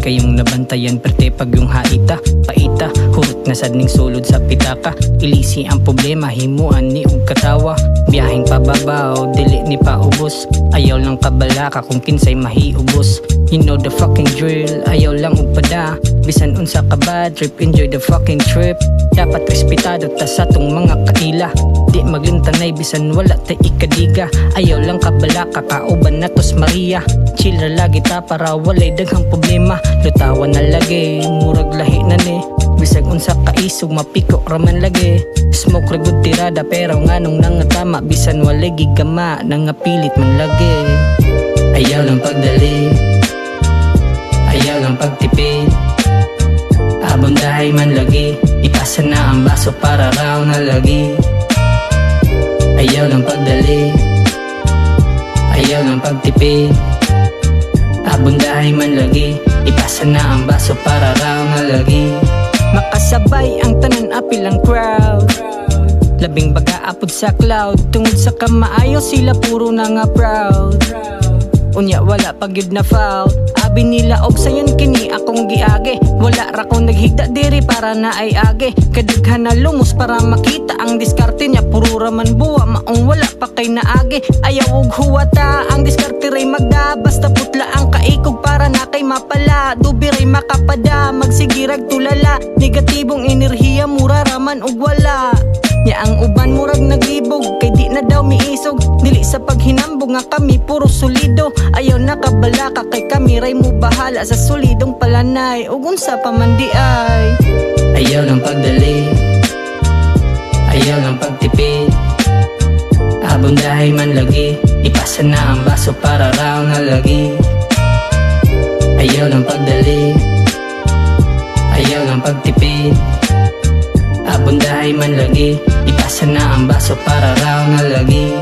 kayong nabantayan perte pag yung haita paita hurot na sadning sulod sa pitaka ilisi ang problema himuan ni og katawa biyaheng pababaw dili ni paubos ayaw lang kabalaka kung kinsay mahiubos you know the fucking drill ayaw lang og pada bisan unsa ka bad trip enjoy the fucking trip dapat respetado ta sa tong mga kaila di maglintanay bisan wala tay ikadiga ayaw lang kabalaka kauban natos Maria chill ra lagi ta para walay daghang problema lutawan na lagi murag lahi na ni bisag unsa ka isog mapiko raman lagi smoke ra gud tirada pero nganong nangatama bisan walay gigama nangapilit man lagi ayaw lang pagdali ayaw lang pagtipid abang dahay man lagi ipasa na ang baso para raw na lagi ayaw lang pagdali ayaw lang pagtipid abang dahay man lagi ipasa na ang baso para raw na lagi makasabay ang tanan apil ang crowd labing baga apod sa cloud tungod sa kamaayo sila puro na nga proud unya wala pagyud na foul abi nila og sayon kini akong giage wala ra ko naghigda diri para na ay age kadaghan na lumos para makita ang diskarte niya puro raman buwa maong wala pa kay naage ayaw og huwata ang diskarte ray magda basta putla ang kaikog para na kay mapala dubi ray makapada magsigirag tulala negatibong enerhiya mura raman og wala nya ang uban murag naglibog kay di na daw miisog dili sa paghinambog nga kami puro solido ayaw nakabalaka kay kami ray mo bahala sa solidong palanay ug unsa pa man di ay ayaw lang pagdali ayaw lang pagtipid abang dahay man lagi ipasa na ang baso para raw na lagi ayaw lang pagdali ayaw lang pagtipid abang dahay man lagi ipasa na ang baso para raw na lagi